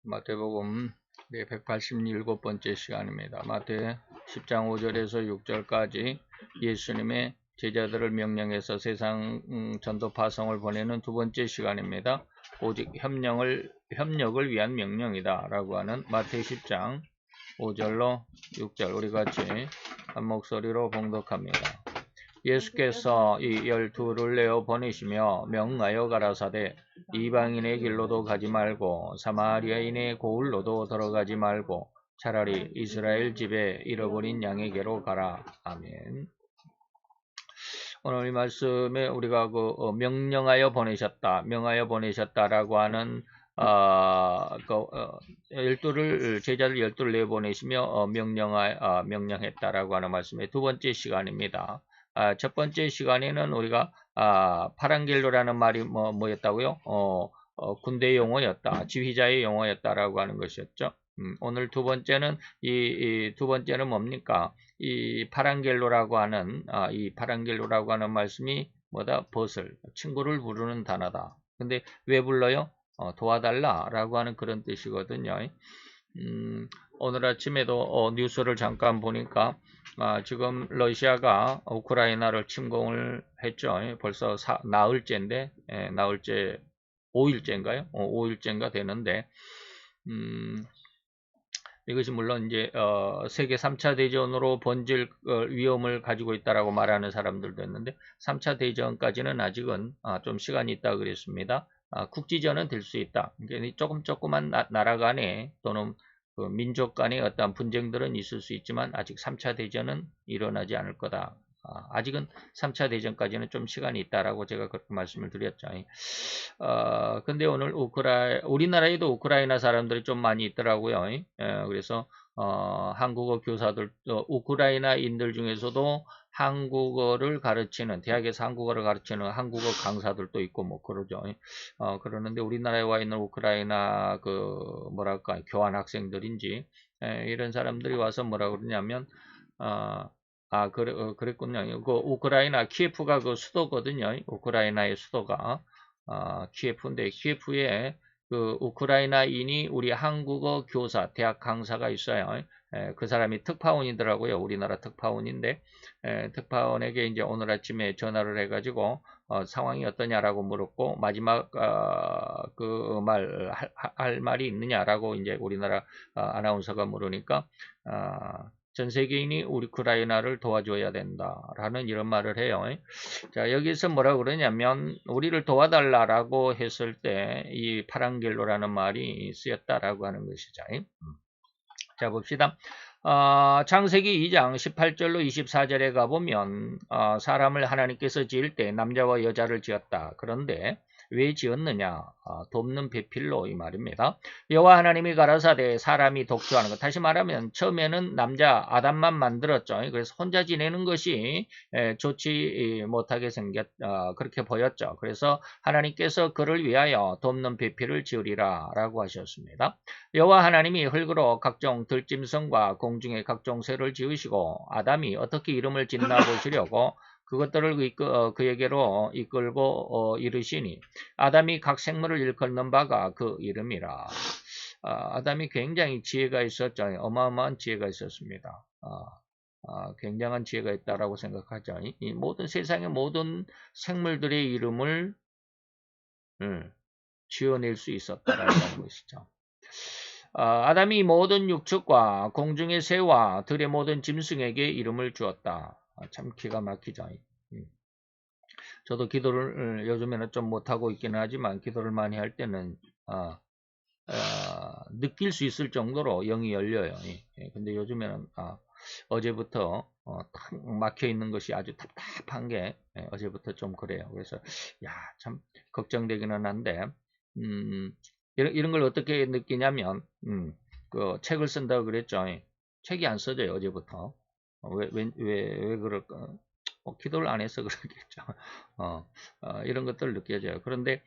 마태복음 187번째 시간입니다. 마태 10장 5절에서 6절까지 예수님의 제자들을 명령해서 세상 전도 파송을 보내는 두 번째 시간입니다. 오직 협력을 위한 명령이다 라고 하는 마태 10장 5절로 6절 우리 같이 한 목소리로 봉독합니다. 예수께서 이 12를 내어 보내시며 명하여 가라사대 이방인의 길로도 가지 말고 사마리아인의 고을로도 들어가지 말고 차라리 이스라엘 집에 잃어버린 양에게로 가라. 아멘. 오늘 이 말씀에 우리가 명령하여 보내셨다라고 하는 제자들 12를 내보내시며 명령했다라고 하는 말씀의 두 번째 시간입니다. 첫 번째 시간에는 우리가 파랑겔로라는 말이 뭐였다고요? 군대 용어였다, 지휘자의 용어였다라고 하는 것이었죠. 오늘 두 번째는 두 번째는 뭡니까? 이 파랑겔로라고 하는 말씀이 뭐다? 벗을, 친구를 부르는 단어다. 근데 왜 불러요? 도와달라라고 하는 그런 뜻이거든요. 오늘 아침에도 뉴스를 잠깐 보니까 지금 러시아가 우크라이나를 침공을 했죠. 벌써 나흘째인데, 나흘째 5일째인가요? 5일째인가 되는데, 이것이 물론 이제 세계 3차 대전으로 번질 위험을 가지고 있다라고 말하는 사람들도 있는데 3차 대전까지는 아직은 좀 시간이 있다 그랬습니다. 국지전은 될 수 있다. 조그만 나라 간에 또는 민족 간의 어떤 분쟁들은 있을 수 있지만 아직 3차 대전은 일어나지 않을 거다. 아직은 3차 대전까지는 좀 시간이 있다라고 제가 그렇게 말씀을 드렸죠. 근데 오늘 우리나라에도 우크라이나 사람들이 좀 많이 있더라고요. 그래서 한국어 교사들, 우크라이나인들 중에서도 한국어를 가르치는, 대학에서 한국어를 가르치는 한국어 강사들도 있고 뭐 그러죠. 그러는데 우리나라에 와 있는 우크라이나 교환 학생들인지 이런 사람들이 와서 뭐라 그러냐면 그랬군요. 우크라이나 키예프가 그 수도거든요. 우크라이나의 수도가 키예프인데 키예프에 우크라이나인이 우리 한국어 교사, 대학 강사가 있어요. 그 사람이 특파원이더라고요. 우리나라 특파원인데 특파원에게 이제 오늘 아침에 전화를 해가지고 상황이 어떠냐라고 물었고 마지막 할 말이 있느냐라고 이제 우리나라 아나운서가 물으니까 전 세계인이 우크라이나를 도와줘야 된다라는 이런 말을 해요. 자, 여기서 뭐라 그러냐면 우리를 도와달라라고 했을 때 이 파랑겔로라는 말이 쓰였다라고 하는 것이죠. 자, 봅시다. 창세기 2장 18절로 24절에 가보면 사람을 하나님께서 지을 때 남자와 여자를 지었다. 그런데 왜 지었느냐? 돕는 배필로 이 말입니다. 여호와 하나님이 가라사대 사람이 독주하는 것. 다시 말하면 처음에는 남자 아담만 만들었죠. 그래서 혼자 지내는 것이 좋지 못하게 그렇게 보였죠. 그래서 하나님께서 그를 위하여 돕는 배필을 지으리라 라고 하셨습니다. 여호와 하나님이 흙으로 각종 들짐승과 공중의 각종 새를 지으시고 아담이 어떻게 이름을 짓나 보시려고 그것들을 그에게로 이끌고 이르시니 아담이 각 생물을 일컫는 바가 그 이름이라. 아담이 굉장히 지혜가 있었죠. 어마어마한 지혜가 있었습니다. 굉장한 지혜가 있다라고 생각하죠. 이 모든 세상의 모든 생물들의 이름을 지어낼 수 있었다라는 것이죠. 아담이 모든 육축과 공중의 새와 들의 모든 짐승에게 이름을 주었다. 참 기가 막히죠. 저도 기도를 요즘에는 좀 못하고 있기는 하지만 기도를 많이 할 때는 느낄 수 있을 정도로 영이 열려요. 근데 요즘에는 어제부터 탁 막혀 있는 것이 아주 답답한 게 어제부터 좀 그래요. 그래서 참 걱정되기는 한데 이런 걸 어떻게 느끼냐면 그 책을 쓴다고 그랬죠. 책이 안 써져요. 어제부터. 왜 그럴까? 기도를 안 해서 그러겠죠. 이런 것들을 느껴져요. 그런데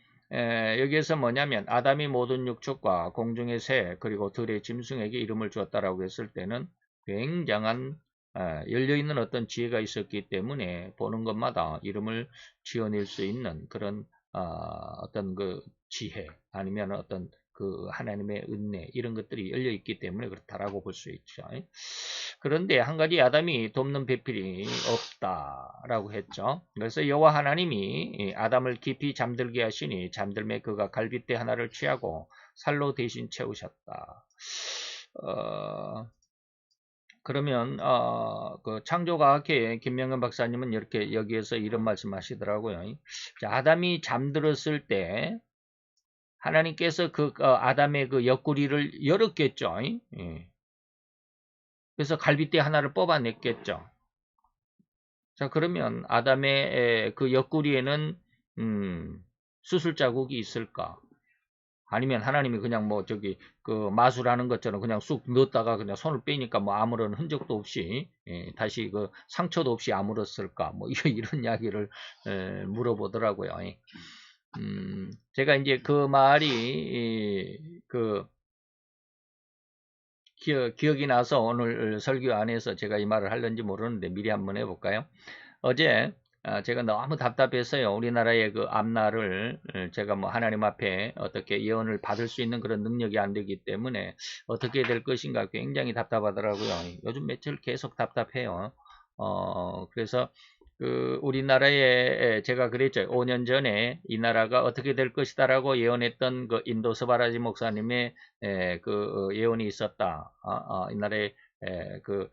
여기에서 뭐냐면 아담이 모든 육축과 공중의 새 그리고 들의 짐승에게 이름을 주었다라고 했을 때는 굉장한 열려있는 어떤 지혜가 있었기 때문에 보는 것마다 이름을 지어낼 수 있는 그런 어떤 그 지혜 아니면 어떤 그 하나님의 은혜 이런 것들이 열려 있기 때문에 그렇다라고 볼 수 있죠. 그런데 한 가지 아담이 돕는 배필이 없다라고 했죠. 그래서 여호와 하나님이 아담을 깊이 잠들게 하시니 잠들매 그가 갈빗대 하나를 취하고 살로 대신 채우셨다. 그러면 그 창조과학회의 김명근 박사님은 이렇게 여기에서 이런 말씀하시더라고요. 아담이 잠들었을 때 하나님께서 그 아담의 그 옆구리를 열었겠죠. 예. 그래서 갈빗대 하나를 뽑아냈겠죠. 자, 그러면 아담의 그 옆구리에는 수술 자국이 있을까? 아니면 하나님이 그냥 뭐 저기 그 마술하는 것처럼 그냥 쑥 넣었다가 그냥 손을 빼니까 뭐 아무런 흔적도 없이 다시 그 상처도 없이 아물었을까? 뭐 이런 이야기를 물어보더라고요. 제가 이제 그 말이 그 기억이 나서 오늘 설교 안에서 제가 이 말을 하려는지 모르는데 미리 한번 해볼까요? 어제 제가 너무 답답했어요. 우리나라의 그 앞날을 제가 뭐 하나님 앞에 어떻게 예언을 받을 수 있는 그런 능력이 안 되기 때문에 어떻게 될 것인가 굉장히 답답하더라고요. 요즘 며칠 계속 답답해요. 그래서 그 우리나라에 제가 그랬죠. 5년 전에 이 나라가 어떻게 될 것이다라고 예언했던 그 인도 스바라지 목사님의 그 예언이 있었다. 이 나라에 그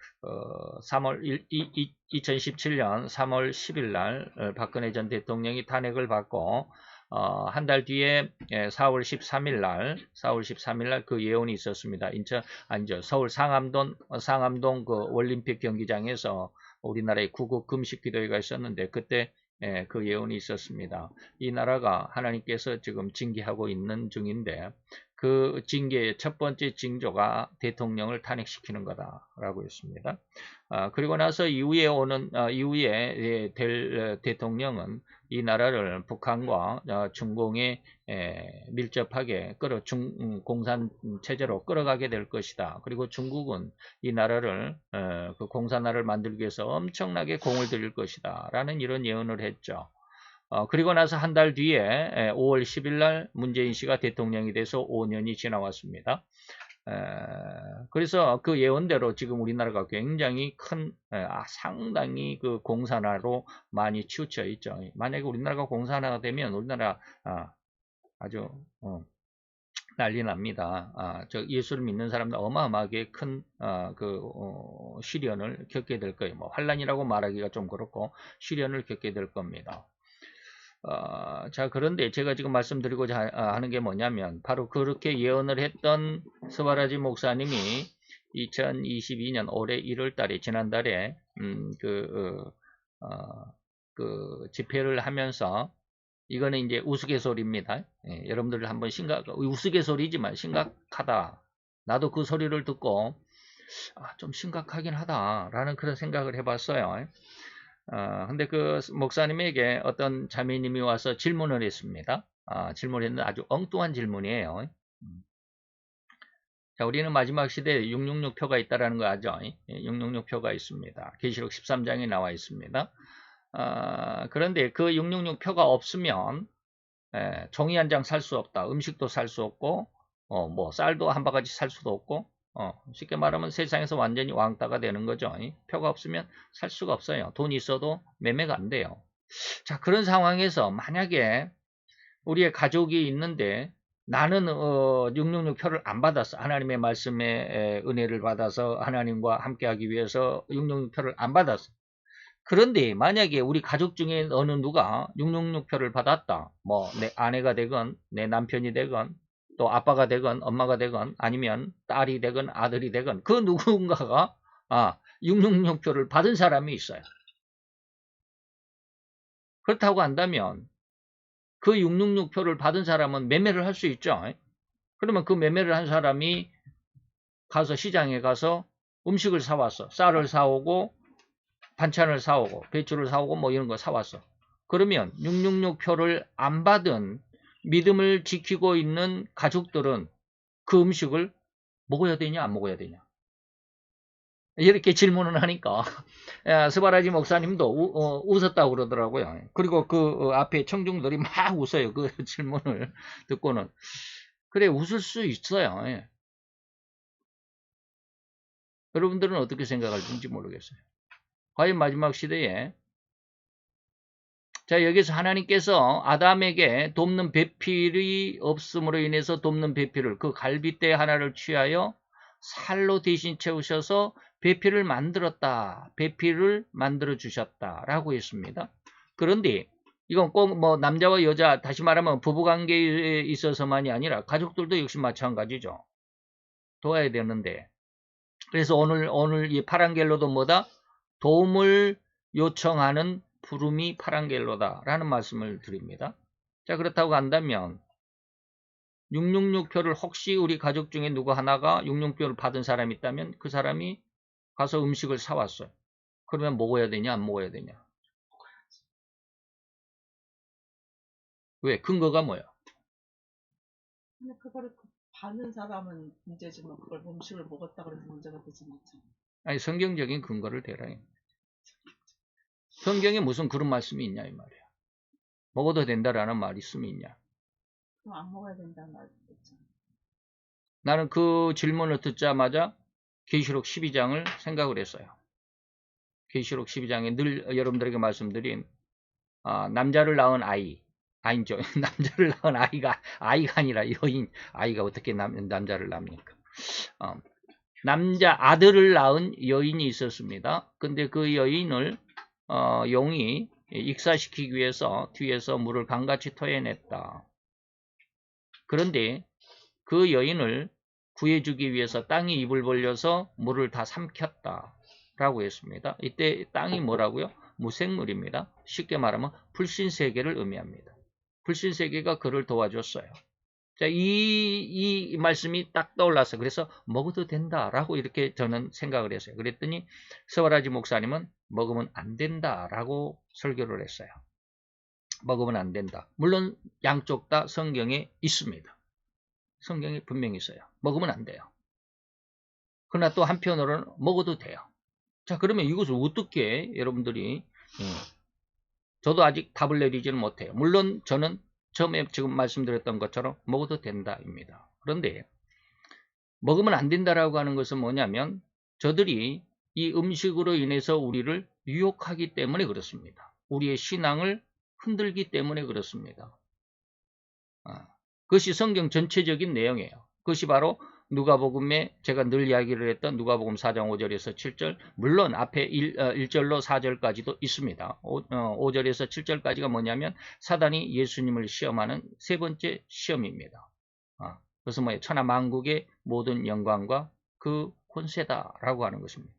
2017년 3월 10일 날 박근혜 전 대통령이 탄핵을 받고 한 달 뒤에 4월 13일 날 그 예언이 있었습니다. 서울 상암동 그 올림픽 경기장에서 우리나라의 구국 금식 기도회가 있었는데 그때 그 예언이 있었습니다. 이 나라가 하나님께서 지금 징계하고 있는 중인데 그 징계의 첫 번째 징조가 대통령을 탄핵시키는 거다라고 했습니다. 그리고 나서 이후에 될 대통령은 이 나라를 북한과 중공에 밀접하게 공산 체제로 끌어가게 될 것이다. 그리고 중국은 이 나라를 그 공산화를 만들기 위해서 엄청나게 공을 들일 것이다. 라는 이런 예언을 했죠. 그리고 나서 한 달 뒤에 5월 10일 날 문재인 씨가 대통령이 돼서 5년이 지나왔습니다. 그래서 그 예언대로 지금 우리나라가 굉장히 상당히 그 공산화로 많이 치우쳐 있죠. 만약에 우리나라가 공산화가 되면 우리나라 아주 난리 납니다. 저 예수를 믿는 사람들 어마어마하게 큰 시련을 겪게 될 거예요. 뭐 환란이라고 말하기가 좀 그렇고 시련을 겪게 될 겁니다. 자, 그런데 제가 지금 말씀드리고자 하는 게 뭐냐면 바로 그렇게 예언을 했던 스바라지 목사님이 2022년 올해 1월 달에 지난달에 그 집회를 하면서 이거는 이제 우스갯소리입니다. 여러분들 한번 우스갯소리지만 심각하다. 나도 그 소리를 듣고 좀 심각하긴 하다라는 그런 생각을 해봤어요. 근데 그 목사님에게 어떤 자매님이 와서 질문을 했습니다. 질문을 했는데 아주 엉뚱한 질문이에요. 자, 우리는 마지막 시대에 666표가 있다는 거 아죠? 666표가 있습니다. 계시록 13장에 나와 있습니다. 그런데 그 666표가 없으면 종이 한 장 살 수 없다. 음식도 살 수 없고 뭐 쌀도 한 바가지 살 수도 없고 쉽게 말하면 세상에서 완전히 왕따가 되는 거죠. 표가 없으면 살 수가 없어요. 돈이 있어도 매매가 안 돼요. 자, 그런 상황에서 만약에 우리의 가족이 있는데 나는 666표를 안 받았어. 하나님의 말씀에 은혜를 받아서 하나님과 함께하기 위해서 666표를 안 받았어. 그런데 만약에 우리 가족 중에 어느 누가 666표를 받았다. 뭐 내 아내가 되건 내 남편이 되건 또 아빠가 되건 엄마가 되건 아니면 딸이 되건 아들이 되건 그 누군가가 666표를 받은 사람이 있어요. 그렇다고 한다면 그 666표를 받은 사람은 매매를 할 수 있죠. 그러면 그 매매를 한 사람이 가서 시장에 가서 음식을 사왔어. 쌀을 사오고 반찬을 사오고 배추를 사오고 뭐 이런 거 사왔어. 그러면 666표를 안 받은 믿음을 지키고 있는 가족들은 그 음식을 먹어야 되냐 안 먹어야 되냐 이렇게 질문을 하니까 스바라지 목사님도 웃었다고 그러더라고요. 그리고 그 앞에 청중들이 막 웃어요. 그 질문을 듣고는. 그래 웃을 수 있어요. 예. 여러분들은 어떻게 생각할지 모르겠어요. 과연 마지막 시대에 자 여기서 하나님께서 아담에게 돕는 배필이 없음으로 인해서 돕는 배필을 그 갈빗대 하나를 취하여 살로 대신 채우셔서 배필을 만들었다. 배필을 만들어 주셨다라고 했습니다. 그런데 이건 꼭 뭐 남자와 여자 다시 말하면 부부관계에 있어서만이 아니라 가족들도 역시 마찬가지죠. 도와야 되는데 그래서 오늘 이 파랑겔로도 뭐다? 도움을 요청하는 부름이 파랑겔로다라는 말씀을 드립니다. 자 그렇다고 한다면 666표를 혹시 우리 가족 중에 누구 하나가 666표를 받은 사람이 있다면 그 사람이 가서 음식을 사왔어요. 그러면 먹어야 되냐 안 먹어야 되냐? 왜? 근거가 뭐야? 근데 그거를 받는 사람은 문제지만 그걸 음식을 먹었다 그래서 문제가 되지 않잖아. 아니 성경적인 근거를 대라. 성경에 무슨 그런 말씀이 있냐 이 말이야. 먹어도 된다라는 말이 있음이 있냐. 그럼 안 먹어야 된다는 말도 있잖아. 나는 그 질문을 듣자마자 계시록 12장을 생각을 했어요. 계시록 12장에 늘 여러분들에게 말씀드린 남자를 낳은 아이죠. 남자를 낳은 아이가 아니라 여인, 아이가 어떻게 남자를 낳습니까? 남자 아들을 낳은 여인이 있었습니다. 근데 그 여인을 용이 익사시키기 위해서 뒤에서 물을 강같이 토해냈다. 그런데 그 여인을 구해주기 위해서 땅이 입을 벌려서 물을 다 삼켰다. 라고 했습니다. 이때 땅이 뭐라고요? 무생물입니다. 쉽게 말하면 불신세계를 의미합니다. 불신세계가 그를 도와줬어요. 자, 이 말씀이 딱 떠올라서 그래서 먹어도 된다라고 이렇게 저는 생각을 했어요. 그랬더니 서바라지 목사님은 먹으면 안 된다라고 설교를 했어요. 먹으면 안 된다. 물론 양쪽 다 성경에 있습니다. 성경에 분명히 있어요. 먹으면 안 돼요. 그러나 또 한편으로는 먹어도 돼요. 자, 그러면 이것을 어떻게 여러분들이 저도 아직 답을 내리지는 못해요. 물론 저는 처음에 지금 말씀드렸던 것처럼 먹어도 된다입니다. 그런데 먹으면 안 된다라고 하는 것은 뭐냐면 저들이 이 음식으로 인해서 우리를 유혹하기 때문에 그렇습니다. 우리의 신앙을 흔들기 때문에 그렇습니다. 그것이 성경 전체적인 내용이에요. 그것이 바로 누가복음에 제가 늘 이야기를 했던 누가복음 4장 5절에서 7절 물론 앞에 1절로 4절까지도 있습니다. 5절에서 7절까지가 뭐냐면 사단이 예수님을 시험하는 세 번째 시험입니다. 그래서 뭐예요? 천하만국의 모든 영광과 그 권세다라고 하는 것입니다.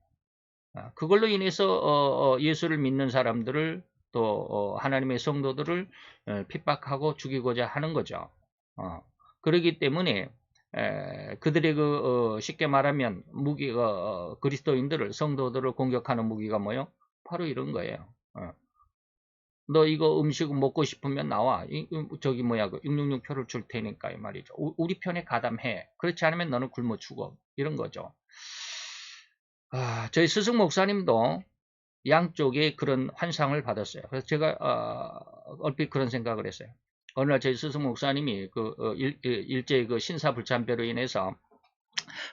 그걸로 인해서 예수를 믿는 사람들을 또 하나님의 성도들을 핍박하고 죽이고자 하는 거죠. 그렇기 때문에 그들의 쉽게 말하면 무기가 그리스도인들을 성도들을 공격하는 무기가 뭐예요? 바로 이런 거예요. 너 이거 음식 먹고 싶으면 나와. 저기 뭐야 666표를 줄 테니까 이 말이죠. 우리 편에 가담해. 그렇지 않으면 너는 굶어 죽어. 이런 거죠. 저희 스승 목사님도 양쪽에 그런 환상을 받았어요. 그래서 제가 얼핏 그런 생각을 했어요. 어느 날 저희 스승 목사님이 일제의 그 신사불참배로 인해서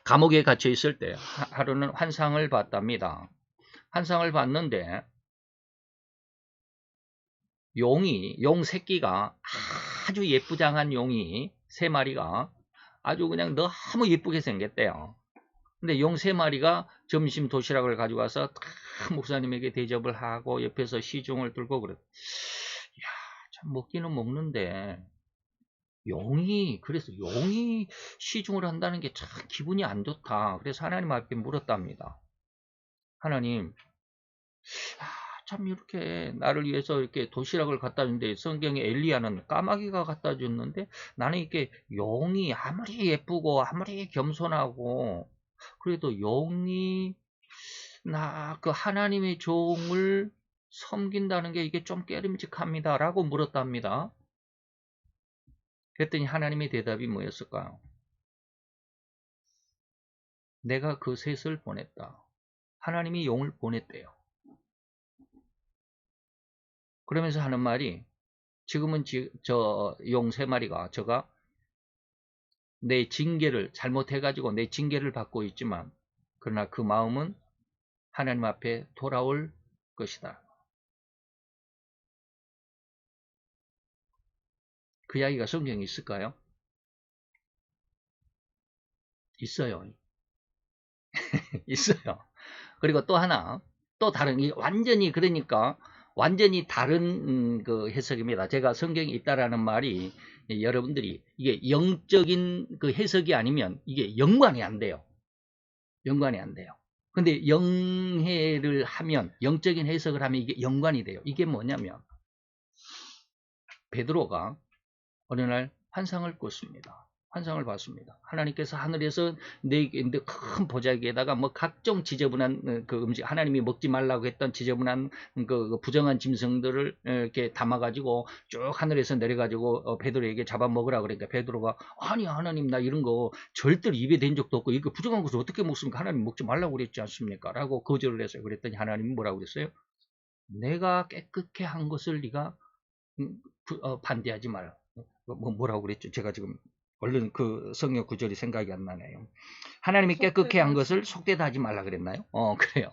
감옥에 갇혀 있을 때 하루는 환상을 봤답니다. 환상을 봤는데 용 새끼가 아주 예쁘장한 용이 세 마리가 아주 그냥 너무 예쁘게 생겼대요. 근데 용 세 마리가 점심 도시락을 가져가서 목사님에게 대접을 하고 옆에서 시중을 들고 그랬. 야, 참 먹기는 먹는데 그래서 용이 시중을 한다는 게 참 기분이 안 좋다. 그래서 하나님 앞에 물었답니다. 하나님, 참 이렇게 나를 위해서 이렇게 도시락을 갖다 주는데 성경에 엘리야는 까마귀가 갖다 줬는데 나는 이렇게 용이 아무리 예쁘고 아무리 겸손하고 그래도 용이 나 그 하나님의 종을 섬긴다는 게 이게 좀 깨름직합니다. 라고 물었답니다. 그랬더니 하나님의 대답이 뭐였을까요? 내가 그 셋을 보냈다. 하나님이 용을 보냈대요. 그러면서 하는 말이 지금은 저 용 세 마리가 내 징계를 잘못해가지고 내 징계를 받고 있지만 그러나 그 마음은 하나님 앞에 돌아올 것이다. 그 이야기가 성경에 있을까요? 있어요. 있어요. 그리고 또 하나, 또 다른, 완전히 그러니까 완전히 다른 그 해석입니다. 제가 성경에 있다라는 말이 여러분들이 이게 영적인 그 해석이 아니면 이게 연관이 안 돼요. 연관이 안 돼요. 근데 영해를 하면, 영적인 해석을 하면 이게 연관이 돼요. 이게 뭐냐면 베드로가 어느 날 환상을 꿨습니다. 환상을 봤습니다. 하나님께서 하늘에서 큰 보자기에다가 뭐 각종 지저분한 그 음식, 하나님이 먹지 말라고 했던 지저분한 그 부정한 짐승들을 이렇게 담아가지고 쭉 하늘에서 내려가지고 베드로에게 잡아먹으라 그러니까 베드로가 아니 하나님 나 이런 거 절대로 입에 댄 적도 없고 이거 부정한 것을 어떻게 먹습니까? 하나님 먹지 말라고 그랬지 않습니까? 라고 거절을 했어요. 그랬더니 하나님이 뭐라고 그랬어요? 내가 깨끗게 한 것을 네가 반대하지 마라. 뭐라고 그랬죠? 제가 지금 얼른 그 성경 구절이 생각이 안 나네요. 하나님이 깨끗게 한 것을 속되다 하지 말라 그랬나요? 그래요.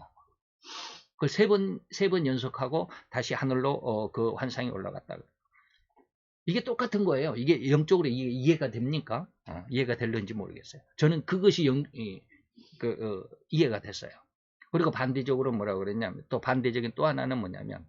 그걸 세 번 연속하고 다시 하늘로 그 환상이 올라갔다. 이게 똑같은 거예요. 이게 영적으로 이해가 됩니까? 이해가 될는지 모르겠어요. 저는 그것이 이해가 됐어요. 그리고 반대적으로 뭐라고 그랬냐면 또 반대적인 또 하나는 뭐냐면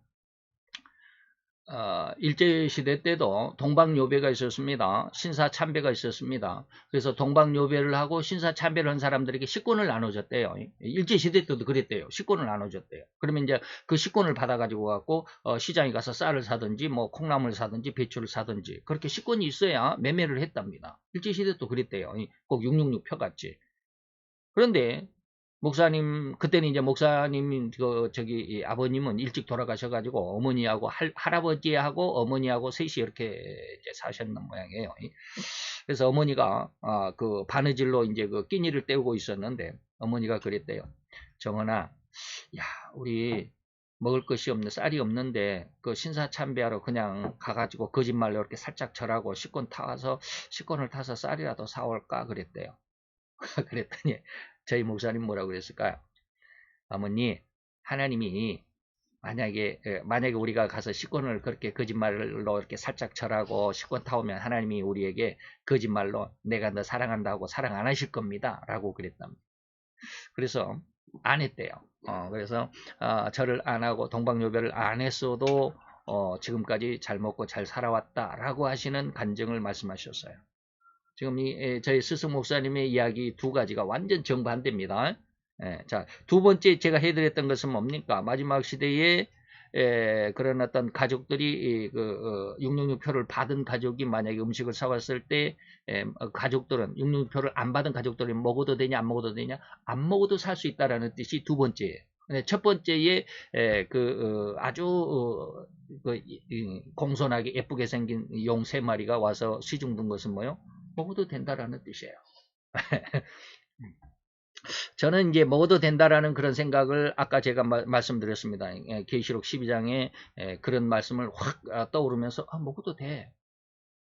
일제시대 때도 동방요배가 있었습니다. 신사참배가 있었습니다. 그래서 동방요배를 하고 신사참배를 한 사람들에게 식권을 나눠줬대요. 일제시대 때도 그랬대요. 식권을 나눠줬대요. 그러면 이제 그 식권을 받아가지고 갖고 시장에 가서 쌀을 사든지 뭐 콩나물 사든지 배추를 사든지 그렇게 식권이 있어야 매매를 했답니다. 일제시대 때도 그랬대요. 꼭 666 펴갔지. 그런데 목사님, 그때는 이제 목사님, 아버님은 일찍 돌아가셔가지고 어머니하고 할아버지하고 어머니하고 셋이 이렇게 이제 사셨는 모양이에요. 그래서 어머니가, 그 바느질로 이제 그 끼니를 때우고 있었는데 어머니가 그랬대요. 정은아, 야, 우리 먹을 것이 없는, 쌀이 없는데 그 신사참배하러 그냥 가가지고 거짓말로 이렇게 살짝 절하고 식권을 타서 쌀이라도 사올까 그랬대요. 그랬더니 저희 목사님 뭐라고 그랬을까요? 어머니, 하나님이 만약에 우리가 가서 식권을 그렇게 거짓말로 이렇게 살짝 절하고 식권 타오면 하나님이 우리에게 거짓말로 내가 너 사랑한다고 사랑 안 하실 겁니다. 라고 그랬답니다. 그래서 안 했대요. 그래서 절을 안 하고 동방요배를 안 했어도 지금까지 잘 먹고 잘 살아왔다라고 하시는 간증을 말씀하셨어요. 지금 저희 스승 목사님의 이야기 두 가지가 완전 정반대입니다. 자, 두 번째 제가 해드렸던 것은 뭡니까? 마지막 시대에 그런 어떤 가족들이 666표를 받은 가족이 만약에 음식을 사왔을 때 가족들은 666표를 안 받은 가족들은 먹어도 되냐 안 먹어도 되냐 안 먹어도 살 수 있다라는 뜻이 두 번째예요. 첫 번째에 아주 공손하게 예쁘게 생긴 용 3마리가 와서 시중 든 것은 뭐요? 먹어도 된다라는 뜻이에요. 저는 이제 먹어도 된다라는 그런 생각을 아까 제가 말씀드렸습니다. 계시록 12장에 그런 말씀을 확 떠오르면서 먹어도 돼.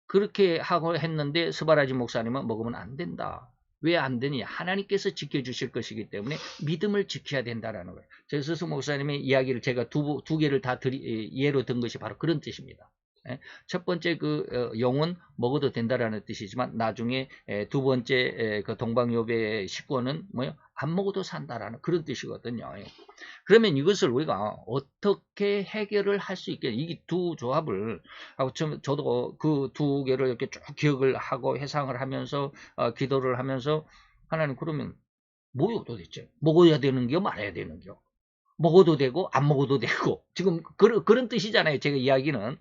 그렇게 하고 했는데 스바라지 목사님은 먹으면 안 된다. 왜 안 되냐? 하나님께서 지켜주실 것이기 때문에 믿음을 지켜야 된다라는 거예요. 제 스승 목사님의 이야기를 제가 두 개를 다 예로 든 것이 바로 그런 뜻입니다. 첫 번째 용은 먹어도 된다라는 뜻이지만 나중에 두 번째 그 동방요배의 식권은 뭐요? 안 먹어도 산다라는 그런 뜻이거든요. 그러면 이것을 우리가 어떻게 해결을 할 수 있겠냐? 이 두 조합을 하고 저도 그 두 개를 이렇게 쭉 기억을 하고 회상을 하면서 기도를 하면서 하나님 그러면 뭐요 도대체? 먹어야 되는겨 말아야 되는겨? 먹어도 되고 안 먹어도 되고 지금 그런 뜻이잖아요. 제가 이야기는.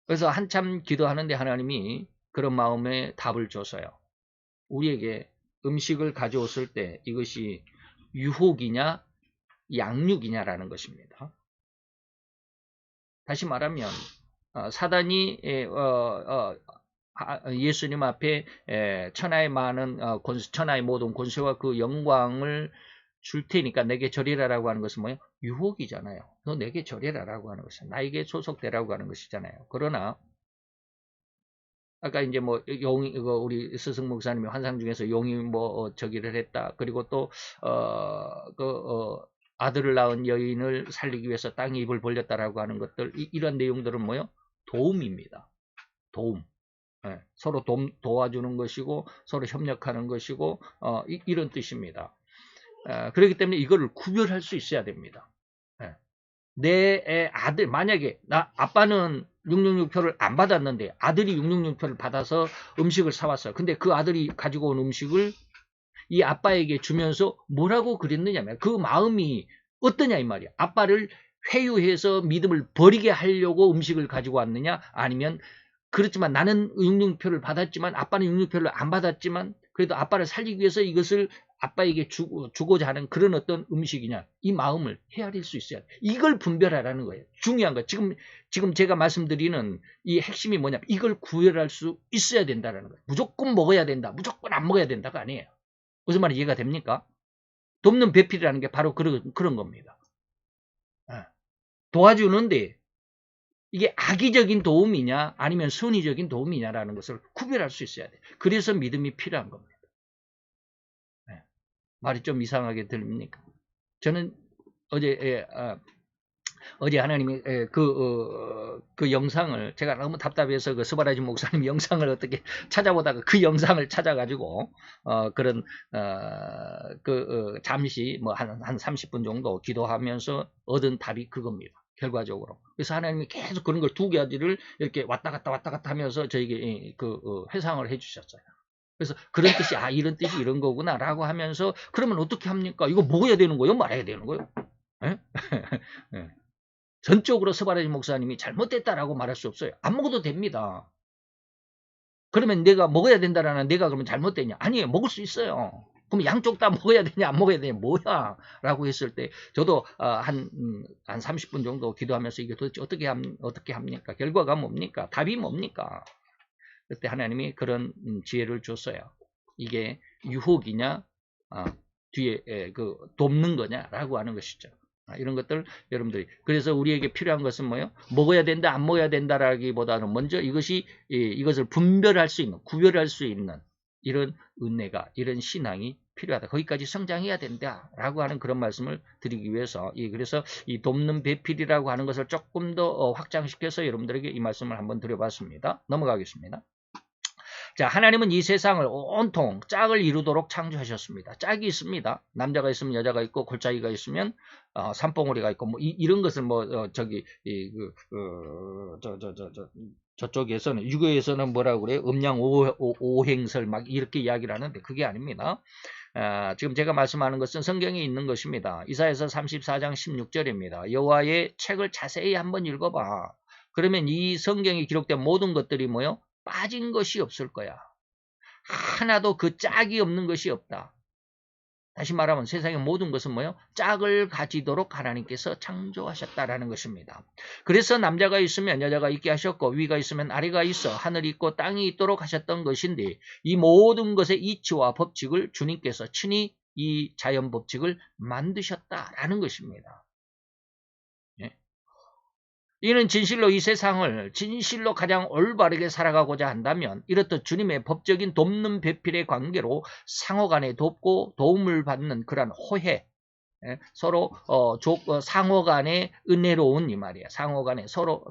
그래서 한참 기도하는데 하나님이 그런 마음에 답을 줬어요. 우리에게 음식을 가져왔을 때 이것이 유혹이냐 양육이냐라는 것입니다. 다시 말하면 사단이 예수님 앞에 천하의 모든 권세와 그 영광을 줄 테니까 내게 절이라라고 하는 것은 뭐예요? 유혹이잖아요. 너 내게 절이라라고 하는 것은 나에게 소속되라고 하는 것이잖아요. 그러나 아까 이제 뭐 용이 이거 우리 스승 목사님이 환상 중에서 용이 뭐 저기를 했다. 그리고 또 아들을 낳은 여인을 살리기 위해서 땅에 입을 벌렸다라고 하는 것들 이런 내용들은 뭐요? 도움입니다. 도움. 예, 서로 도와주는 것이고 서로 협력하는 것이고 이런 뜻입니다. 그렇기 때문에 이거를 구별할 수 있어야 됩니다. 예. 내 아들 만약에 아빠는 666표를 안 받았는데 아들이 666표를 받아서 음식을 사왔어요. 근데 그 아들이 가지고 온 음식을 이 아빠에게 주면서 뭐라고 그랬느냐면 그 마음이 어떠냐 이 말이야. 아빠를 회유해서 믿음을 버리게 하려고 음식을 가지고 왔느냐 아니면 그렇지만 나는 666표를 받았지만 아빠는 666표를 안 받았지만 그래도 아빠를 살리기 위해서 이것을 아빠에게 주고자 하는 그런 어떤 음식이냐 이 마음을 헤아릴 수 있어야 돼. 이걸 분별하라는 거예요. 중요한 거 지금 제가 말씀드리는 이 핵심이 뭐냐면 이걸 구별할 수 있어야 된다는 거예요. 무조건 먹어야 된다 무조건 안 먹어야 된다가 아니에요. 무슨 말이 이해가 됩니까? 돕는 배필이라는 게 바로 그런 겁니다. 도와주는데 이게 악의적인 도움이냐 아니면 선의적인 도움이냐라는 것을 구별할 수 있어야 돼. 그래서 믿음이 필요한 겁니다. 네. 말이 좀 이상하게 들립니까? 저는 어제 하나님이 그 영상을 제가 너무 답답해서 그 스바라지 목사님 영상을 어떻게 찾아보다가 그 영상을 찾아가지고 잠시 뭐 한 30분 정도 기도하면서 얻은 답이 그겁니다. 결과적으로. 그래서 하나님이 계속 그런 걸 두 가지를 이렇게 왔다 갔다 하면서 저에게 회상을 해주셨어요. 그래서 그런 뜻이 이런 뜻이 이런 거구나라고 하면서 그러면 어떻게 합니까? 이거 먹어야 되는 거예요? 말아야 되는 거예요? 네? 전적으로 스바라지 목사님이 잘못됐다라고 말할 수 없어요. 안 먹어도 됩니다. 그러면 내가 먹어야 된다라는 내가 그러면 잘못됐냐? 아니에요. 먹을 수 있어요. 그럼 양쪽 다 먹어야 되냐 안 먹어야 되냐 뭐야 라고 했을 때 저도 한 30분 정도 기도하면서 이게 도대체 어떻게 합니까? 결과가 뭡니까? 답이 뭡니까? 그때 하나님이 그런 지혜를 줬어요. 이게 유혹이냐 뒤에 돕는 거냐라고 하는 것이죠. 이런 것들 여러분들이 그래서 우리에게 필요한 것은 뭐예요? 먹어야 된다 안 먹어야 된다라기보다는 먼저 이것을 분별할 수 있는 구별할 수 있는 이런 은혜가 이런 신앙이 필요하다. 거기까지 성장해야 된다라고 하는 그런 말씀을 드리기 위해서 그래서 이 돕는 배필이라고 하는 것을 조금 더 확장시켜서 여러분들에게 이 말씀을 한번 드려봤습니다. 넘어가겠습니다. 자, 하나님은 이 세상을 온통 짝을 이루도록 창조하셨습니다. 짝이 있습니다. 남자가 있으면 여자가 있고 골짜기가 있으면 산봉우리가 있고 뭐 이런 것을 저쪽에서는 유교에서는 뭐라고 그래요? 음양 오행설 막 이렇게 이야기를 하는데 그게 아닙니다. 지금 제가 말씀하는 것은 성경에 있는 것입니다. 이사야서 34장 16절입니다. 여호와의 책을 자세히 한번 읽어봐. 그러면 이 성경에 기록된 모든 것들이 뭐요? 빠진 것이 없을 거야. 하나도 그 짝이 없는 것이 없다. 다시 말하면 세상의 모든 것은 뭐요? 짝을 가지도록 하나님께서 창조하셨다라는 것입니다. 그래서 남자가 있으면 여자가 있게 하셨고 위가 있으면 아래가 있어 하늘이 있고 땅이 있도록 하셨던 것인데 이 모든 것의 이치와 법칙을 주님께서 친히 이 자연 법칙을 만드셨다라는 것입니다. 이는 진실로 이 세상을 진실로 가장 올바르게 살아가고자 한다면 이렇듯 주님의 법적인 돕는 배필의 관계로 상호간에 돕고 도움을 받는 그러한 호혜 서로 상호간에 은혜로운 이 말이야. 상호간에 서로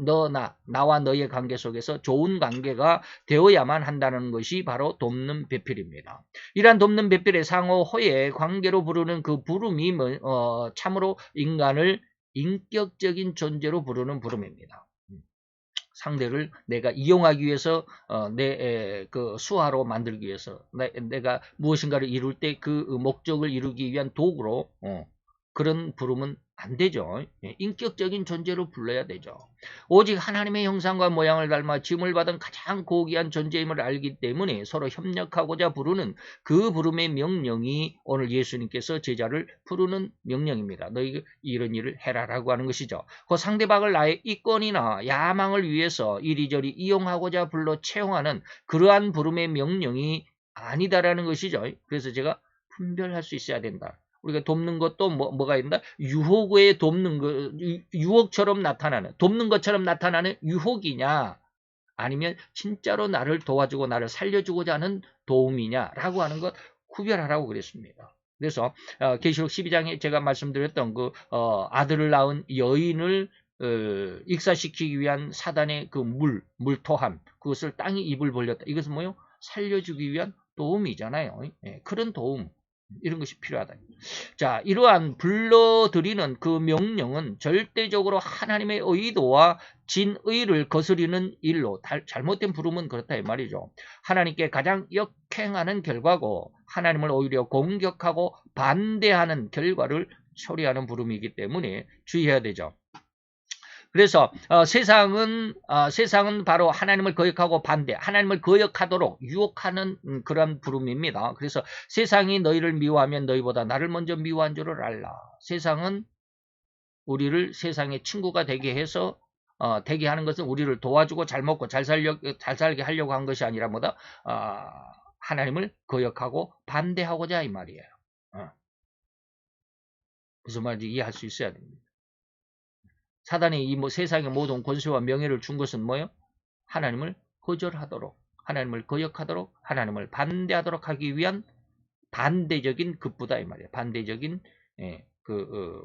나와 너의 관계 속에서 좋은 관계가 되어야만 한다는 것이 바로 돕는 배필입니다. 이러한 돕는 배필의 상호 호혜의 관계로 부르는 그 부름이 참으로 인간을 인격적인 존재로 부르는 부름입니다. 상대를 내가 이용하기 위해서 그 수하로 만들기 위해서 내가 무엇인가를 이룰 때 그 목적을 이루기 위한 도구로 그런 부름은 안 되죠. 인격적인 존재로 불러야 되죠. 오직 하나님의 형상과 모양을 닮아 지음을 받은 가장 고귀한 존재임을 알기 때문에 서로 협력하고자 부르는 그 부름의 명령이 오늘 예수님께서 제자를 부르는 명령입니다. 너희가 이런 일을 해라라고 하는 것이죠. 그 상대방을 나의 이권이나 야망을 위해서 이리저리 이용하고자 불러 채용하는 그러한 부름의 명령이 아니다라는 것이죠. 그래서 제가 분별할 수 있어야 된다. 우리가 돕는 것도 뭐가 있나? 유혹에 돕는 거, 유혹처럼 나타나는, 돕는 것처럼 나타나는 유혹이냐? 아니면 진짜로 나를 도와주고 나를 살려주고자 하는 도움이냐라고 하는 것 구별하라고 그랬습니다. 그래서 계시록 12장에 제가 말씀드렸던 그 아들을 낳은 여인을 익사시키기 위한 사단의 그 물토함, 그것을 땅이 입을 벌렸다. 이것은 뭐요? 살려주기 위한 도움이잖아요. 예, 그런 도움, 이런 것이 필요하다. 자, 이러한 불러들이는 그 명령은 절대적으로 하나님의 의도와 진의를 거스리는 일로, 잘못된 부름은 그렇다 이 말이죠. 하나님께 가장 역행하는 결과고 하나님을 오히려 공격하고 반대하는 결과를 초래하는 부름이기 때문에 주의해야 되죠. 그래서 세상은 바로 하나님을 거역하고 반대, 하나님을 거역하도록 유혹하는 그런 부름입니다. 그래서 세상이 너희를 미워하면 너희보다 나를 먼저 미워한 줄을 알라. 세상은 우리를 세상의 친구가 되게 해서 되게 하는 것은 우리를 도와주고 잘 먹고 잘 살게 하려고 한 것이 아니라 뭐다? 하나님을 거역하고 반대하고자 이 말이에요. 무슨 말인지 이해할 수 있어야 됩니다. 사단이 이 세상의 모든 권세와 명예를 준 것은 뭐예요? 하나님을 거절하도록, 하나님을 거역하도록, 하나님을 반대하도록 하기 위한 반대적인 급부다 이 말이에요. 반대적인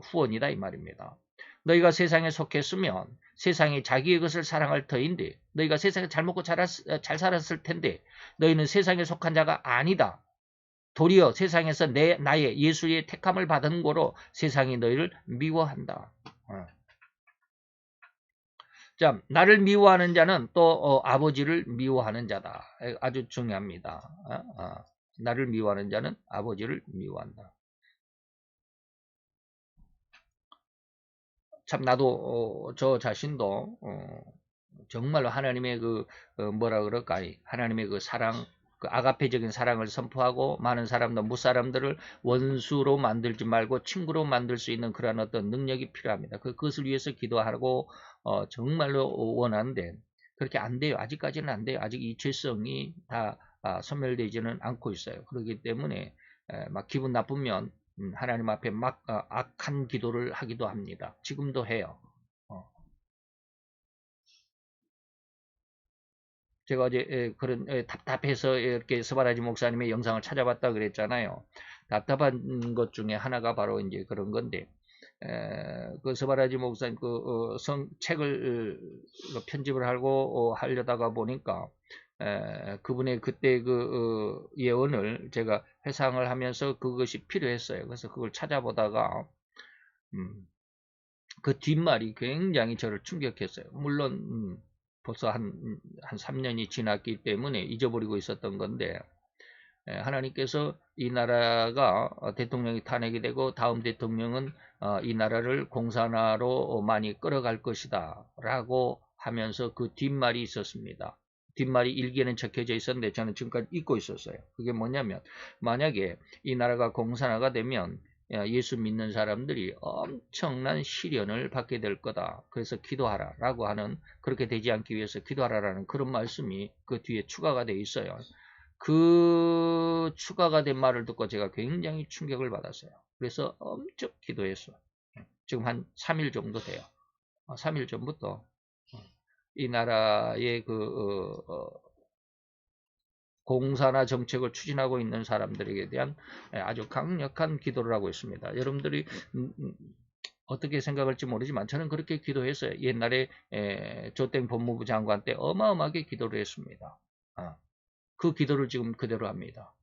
후원이다 이 말입니다. 너희가 세상에 속했으면 세상이 자기의 것을 사랑할 터인데 너희가 세상에 잘 먹고 잘 살았을 텐데 너희는 세상에 속한 자가 아니다. 도리어 세상에서 나의 예수의 택함을 받은 거로 세상이 너희를 미워한다. 자, 나를 미워하는 자는 또 아버지를 미워하는 자다. 아주 중요합니다. 나를 미워하는 자는 아버지를 미워한다. 참 나도 저 자신도 정말로 하나님의 뭐라 그럴까, 하나님의 그 사랑, 그 아가페적인 사랑을 선포하고 많은 사람들, 무사람들을 원수로 만들지 말고 친구로 만들 수 있는 그런 어떤 능력이 필요합니다. 그것을 위해서 기도하고 정말로 원하는데 그렇게 안 돼요. 아직까지는 안 돼요. 아직 이 죄성이 다 소멸되지는 않고 있어요. 그렇기 때문에 막 기분 나쁘면 하나님 앞에 막 악한 기도를 하기도 합니다. 지금도 해요. 제가 어제 그런 답답해서 이렇게 스바라지 목사님의 영상을 찾아봤다 그랬잖아요. 답답한 것 중에 하나가 바로 이제 그런 건데, 그 스바라지 목사님 책을 편집을 하고 하려다가 보니까 그분의 그때 예언을 제가 회상을 하면서 그것이 필요했어요. 그래서 그걸 찾아보다가 그 뒷말이 굉장히 저를 충격했어요. 물론 벌써 한 3년이 지났기 때문에 잊어버리고 있었던 건데, 하나님께서 이 나라가 대통령이 탄핵이 되고 다음 대통령은 이 나라를 공산화로 많이 끌어갈 것이다 라고 하면서 그 뒷말이 있었습니다. 뒷말이 일기에는 적혀져 있었는데 저는 지금까지 잊고 있었어요. 그게 뭐냐면, 만약에 이 나라가 공산화가 되면 예수 믿는 사람들이 엄청난 시련을 받게 될 거다. 그래서 기도하라 라고 하는, 그렇게 되지 않기 위해서 기도하라라는 그런 말씀이 그 뒤에 추가가 되어 있어요. 그 추가가 된 말을 듣고 제가 굉장히 충격을 받았어요. 그래서 엄청 기도했어요. 지금 한 3일 정도 돼요. 3일 전부터 이 나라의 공산화 정책을 추진하고 있는 사람들에게 대한 아주 강력한 기도를 하고 있습니다. 여러분들이 어떻게 생각할지 모르지만 저는 그렇게 기도했어요. 옛날에 조땡 법무부 장관 때 어마어마하게 기도를 했습니다. 그 기도를 지금 그대로 합니다.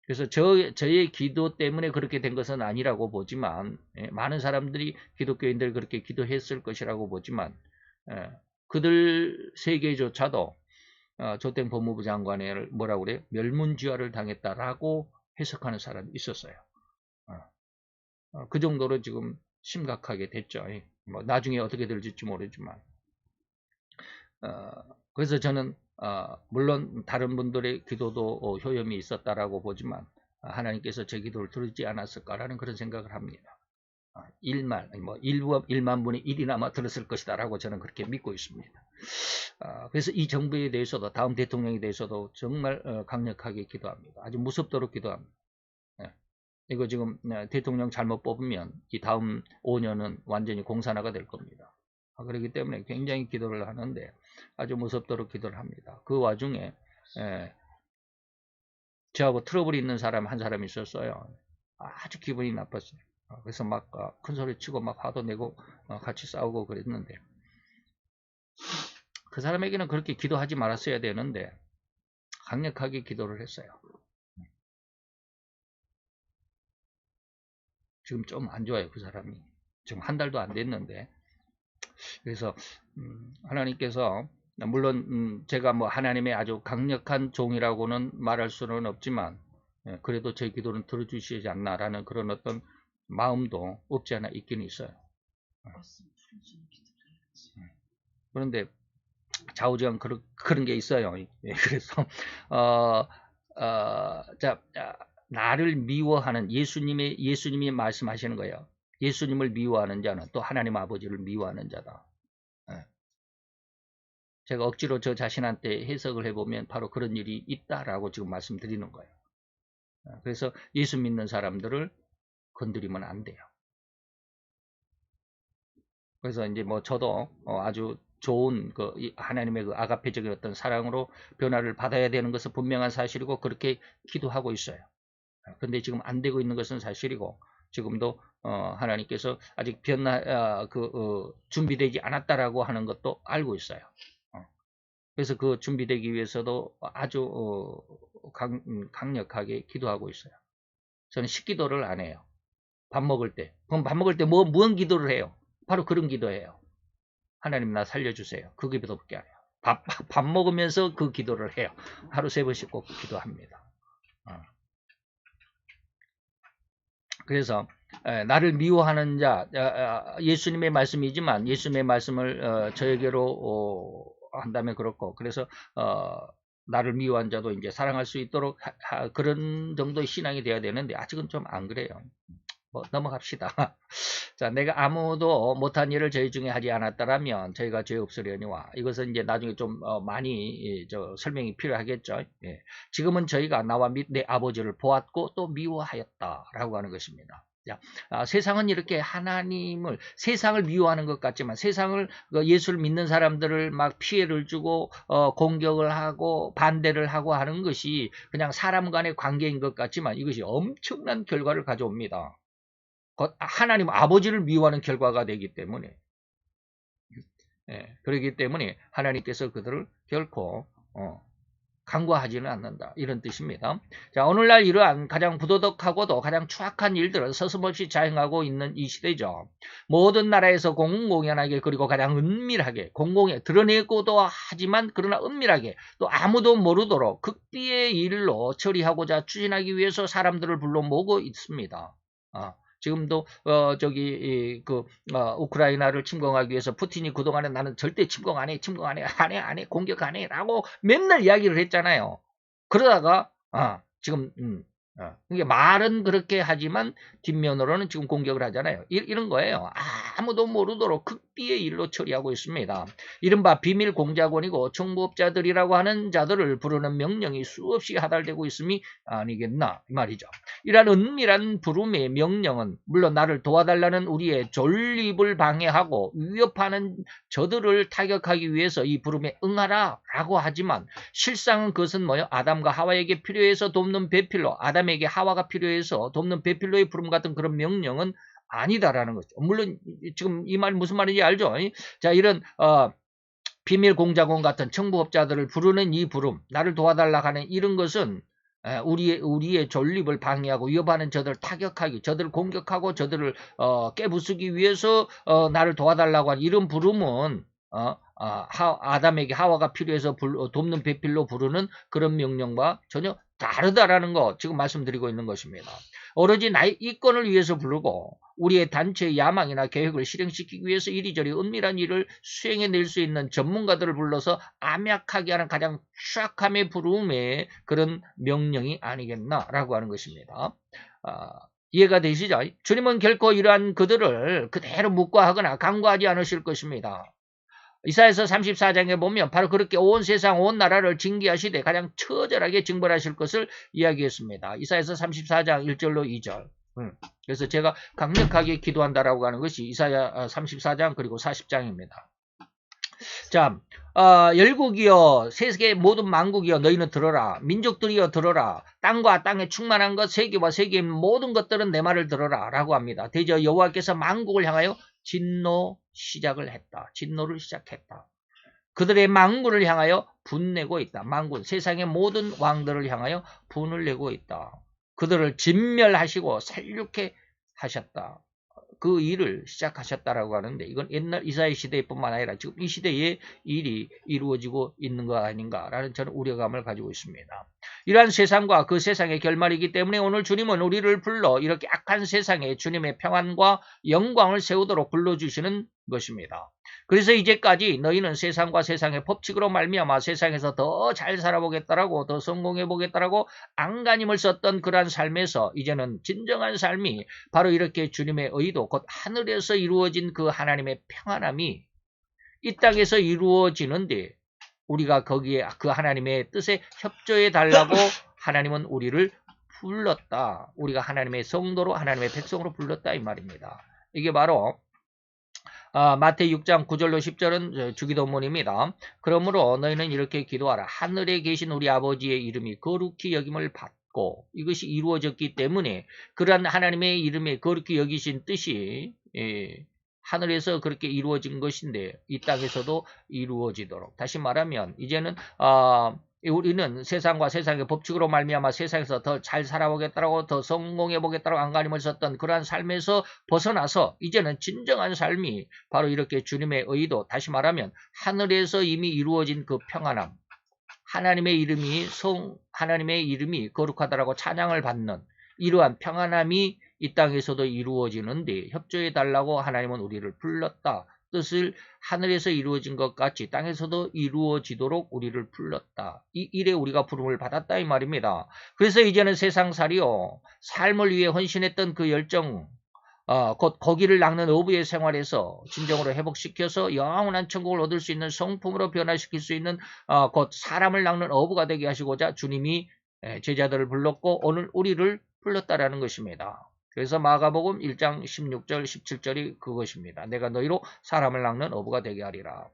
그래서 저의 기도 때문에 그렇게 된 것은 아니라고 보지만, 많은 사람들이 기독교인들 그렇게 기도했을 것이라고 보지만, 그들 세계조차도 조땡 법무부 장관을 뭐라고 그래요? 멸문지화를 당했다라고 해석하는 사람이 있었어요. 그 정도로 지금 심각하게 됐죠. 뭐 나중에 어떻게 될지 모르지만. 그래서 저는 물론 다른 분들의 기도도 효염이 있었다라고 보지만 하나님께서 제 기도를 들지 않았을까라는 그런 생각을 합니다. 1만 분의 1이나마 들었을 것이다라고 저는 그렇게 믿고 있습니다. 그래서 이 정부에 대해서도 다음 대통령에 대해서도 정말 강력하게 기도합니다. 아주 무섭도록 기도합니다. 이거 지금 대통령 잘못 뽑으면 이 다음 5년은 완전히 공산화가 될 겁니다. 그렇기 때문에 굉장히 기도를 하는데 아주 무섭도록 기도를 합니다. 그 와중에 저하고 트러블이 있는 사람 한 사람이 있었어요. 아주 기분이 나빴어요. 그래서 막 큰 소리 치고 막 화도 내고 같이 싸우고 그랬는데 그 사람에게는 그렇게 기도하지 말았어야 되는데 강력하게 기도를 했어요. 지금 좀 안 좋아요. 그 사람이. 지금 한 달도 안 됐는데. 그래서 하나님께서 물론 제가 뭐 하나님의 아주 강력한 종이라고는 말할 수는 없지만 그래도 제 기도는 들어주시지 않나라는 그런 어떤 마음도 없지 않아 있긴 있어요. 그런데 좌우지간 그런 게 있어요. 그래서 자, 나를 미워하는 예수님이 말씀하시는 거예요. 예수님을 미워하는 자는 또 하나님 아버지를 미워하는 자다. 제가 억지로 저 자신한테 해석을 해보면 바로 그런 일이 있다라고 지금 말씀드리는 거예요. 그래서 예수 믿는 사람들을 건드리면 안 돼요. 그래서 이제 뭐 저도 아주 좋은 그 하나님의 그 아가페적인 어떤 사랑으로 변화를 받아야 되는 것은 분명한 사실이고 그렇게 기도하고 있어요. 근데 지금 안 되고 있는 것은 사실이고 지금도 하나님께서 아직 준비되지 않았다라고 하는 것도 알고 있어요. 그래서 그 준비되기 위해서도 아주 강력하게 기도하고 있어요. 저는 식기도를 안 해요. 밥 먹을 때. 그럼 밥 먹을 때 무슨 기도를 해요? 바로 그런 기도예요. 하나님 나 살려주세요. 그 기도밖에 안 해요. 밥 먹으면서 그 기도를 해요. 하루 3번씩 꼭 기도합니다. 그래서 나를 미워하는 자, 예수님의 말씀이지만 예수님의 말씀을 저에게로 한다면 그렇고 그래서 나를 미워한 자도 이제 사랑할 수 있도록 그런 정도의 신앙이 돼야 되는데 아직은 좀 안 그래요. 뭐 넘어갑시다. 자, 내가 아무도 못한 일을 저희 중에 하지 않았다라면 저희가 죄 없으려니와 이것은 이제 나중에 좀 많이 설명이 필요하겠죠. 예. 지금은 저희가 나와 내 아버지를 보았고 또 미워하였다라고 하는 것입니다. 자, 세상은 이렇게 세상을 미워하는 것 같지만 세상을 예수를 믿는 사람들을 막 피해를 주고 공격을 하고 반대를 하고 하는 것이 그냥 사람 간의 관계인 것 같지만 이것이 엄청난 결과를 가져옵니다. 하나님 아버지를 미워하는 결과가 되기 때문에 그렇기 때문에 하나님께서 그들을 결코 간과하지는 않는다. 이런 뜻입니다. 자, 오늘날 이러한 가장 부도덕하고도 가장 추악한 일들을 서슴없이 자행하고 있는 이 시대죠. 모든 나라에서 공공연하게 그리고 가장 은밀하게 공공에 드러내고도 하지만 그러나 은밀하게 또 아무도 모르도록 극비의 일로 처리하고자 추진하기 위해서 사람들을 불러 모으고 있습니다. 지금도 우크라이나를 침공하기 위해서 푸틴이 그동안에 나는 절대 침공 안 해, 공격 안 해 라고 맨날 이야기를 했잖아요. 그러다가 지금 이게 말은 그렇게 하지만 뒷면으로는 지금 공격을 하잖아요. 이런 거예요. 아무도 모르도록 극비의 일로 처리하고 있습니다. 이른바 비밀 공작원이고 정보업자들이라고 하는 자들을 부르는 명령이 수없이 하달되고 있음이 아니겠나 이 말이죠. 이러한 은밀한 부름의 명령은 물론 나를 도와달라는 우리의 존립을 방해하고 위협하는 저들을 타격하기 위해서 이 부름에 응하라 라고 하지만 실상은 그것은 뭐예요? 아담과 하와에게 필요해서 돕는 배필로 아담에게 하와가 필요해서 돕는 배필로의 부름 같은 그런 명령은 아니다라는 거죠. 물론 지금 이 말 무슨 말인지 알죠? 자, 이런 비밀 공작원 같은 청부업자들을 부르는 이 부름, 나를 도와달라 하는 이런 것은 우리의 존립을 방해하고 위협하는 저들을 타격하기, 저들을 공격하고 저들을 깨부수기 위해서 나를 도와달라고 하는 이런 부름은 아담에게 하와가 필요해서 돕는 배필로 부르는 그런 명령과 전혀 다르다라는 거 지금 말씀드리고 있는 것입니다. 오로지 나의 이권을 위해서 부르고 우리의 단체의 야망이나 계획을 실행시키기 위해서 이리저리 은밀한 일을 수행해낼 수 있는 전문가들을 불러서 암약하게 하는 가장 추악함의 부름의 그런 명령이 아니겠나라고 하는 것입니다. 이해가 되시죠? 주님은 결코 이러한 그들을 그대로 묵과하거나 간과하지 않으실 것입니다. 이사야서 34장에 보면 바로 그렇게 온 세상 온 나라를 징계하시되 가장 처절하게 징벌하실 것을 이야기했습니다. 이사야서 34장 1절로 2절. 그래서 제가 강력하게 기도한다라고 하는 것이 이사야 34장 그리고 40장입니다. 자, 열국이여 세계 모든 만국이여 너희는 들어라. 민족들이여 들어라. 땅과 땅에 충만한 것 세계와 세계의 모든 것들은 내 말을 들어라 라고 합니다. 대저 여호와께서 만국을 향하여 진노 시작을 했다. 진노를 시작했다. 그들의 만군을 향하여 분내고 있다. 만군, 세상의 모든 왕들을 향하여 분을 내고 있다. 그들을 진멸하시고 살육해 하셨다. 그 일을 시작하셨다라고 하는데 이건 옛날 이스라엘 시대뿐만 아니라 지금 이 시대에 일이 이루어지고 있는 것 아닌가라는 저는 우려감을 가지고 있습니다. 이러한 세상과 그 세상의 결말이기 때문에 오늘 주님은 우리를 불러 이렇게 악한 세상에 주님의 평안과 영광을 세우도록 불러주시는 것입니다. 그래서 이제까지 너희는 세상과 세상의 법칙으로 말미암아 세상에서 더 잘 살아보겠다라고 더 성공해보겠다라고 안간힘을 썼던 그러한 삶에서 이제는 진정한 삶이 바로 이렇게 주님의 의도 곧 하늘에서 이루어진 그 하나님의 평안함이 이 땅에서 이루어지는데 우리가 거기에 그 하나님의 뜻에 협조해 달라고 하나님은 우리를 불렀다. 우리가 하나님의 성도로 하나님의 백성으로 불렀다 이 말입니다. 이게 바로 마태 6장 9절로 10절은 주기도문입니다. 그러므로 너희는 이렇게 기도하라. 하늘에 계신 우리 아버지의 이름이 거룩히 여김을 받고 이것이 이루어졌기 때문에 그러한 하나님의 이름에 거룩히 여기신 뜻이 하늘에서 그렇게 이루어진 것인데 이 땅에서도 이루어지도록. 다시 말하면 이제는 우리는 세상과 세상의 법칙으로 말미암아 세상에서 더 잘 살아보겠다라고 더 성공해보겠다라고 안간힘을 썼던 그러한 삶에서 벗어나서 이제는 진정한 삶이 바로 이렇게 주님의 의도, 다시 말하면 하늘에서 이미 이루어진 그 평안함, 하나님의 이름이 거룩하다라고 찬양을 받는 이러한 평안함이 이 땅에서도 이루어지는데 협조해 달라고 하나님은 우리를 불렀다. 뜻을 하늘에서 이루어진 것 같이 땅에서도 이루어지도록 우리를 불렀다. 이 일에 우리가 부름을 받았다 이 말입니다. 그래서 이제는 세상살이요 삶을 위해 헌신했던 그 열정 곧 거기를 낚는 어부의 생활에서 진정으로 회복시켜서 영원한 천국을 얻을 수 있는 성품으로 변화시킬 수 있는 곧 사람을 낚는 어부가 되게 하시고자 주님이 제자들을 불렀고 오늘 우리를 불렀다라는 것입니다. 그래서 마가복음 1장 16절 17절이 그것입니다. 내가 너희로 사람을 낚는 어부가 되게 하리라.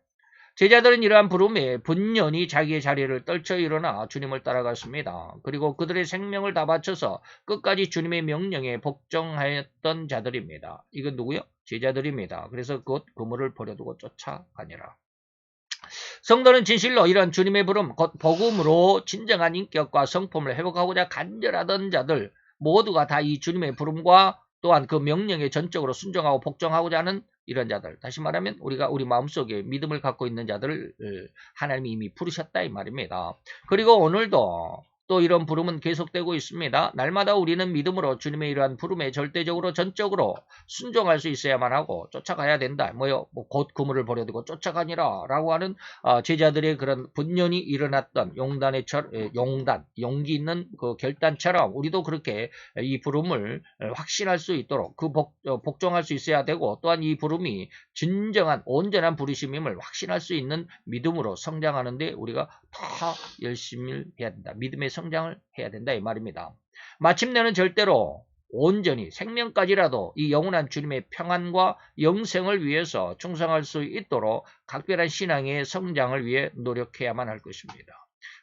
제자들은 이러한 부름에 분연히 자기의 자리를 떨쳐 일어나 주님을 따라갔습니다. 그리고 그들의 생명을 다 바쳐서 끝까지 주님의 명령에 복종하였던 자들입니다. 이건 누구요? 제자들입니다. 그래서 곧 그물을 버려두고 쫓아가니라. 성도는 진실로 이런 주님의 부름, 곧 복음으로 진정한 인격과 성품을 회복하고자 간절하던 자들 모두가 다 이 주님의 부름과 또한 그 명령에 전적으로 순종하고 복종하고자 하는 이런 자들. 다시 말하면 우리가 우리 마음속에 믿음을 갖고 있는 자들을 하나님이 이미 부르셨다 이 말입니다. 그리고 오늘도 또 이런 부름은 계속되고 있습니다. 날마다 우리는 믿음으로 주님의 이러한 부름에 절대적으로 전적으로 순종할 수 있어야만 하고 쫓아가야 된다. 곧 그물을 버려두고 쫓아가니라 라고 하는 제자들의 그런 분연이 일어났던 용기 있는 그 결단처럼 우리도 그렇게 이 부름을 확신할 수 있도록 복종할 수 있어야 되고 또한 이 부름이 진정한 온전한 부르심임을 확신할 수 있는 믿음으로 성장하는데 우리가 더 열심히 해야 된다. 믿음의 성장을 해야 된다 이 말입니다. 마침내는 절대로 온전히 생명까지라도 이 영원한 주님의 평안과 영생을 위해서 충성할 수 있도록 각별한 신앙의 성장을 위해 노력해야만 할 것입니다.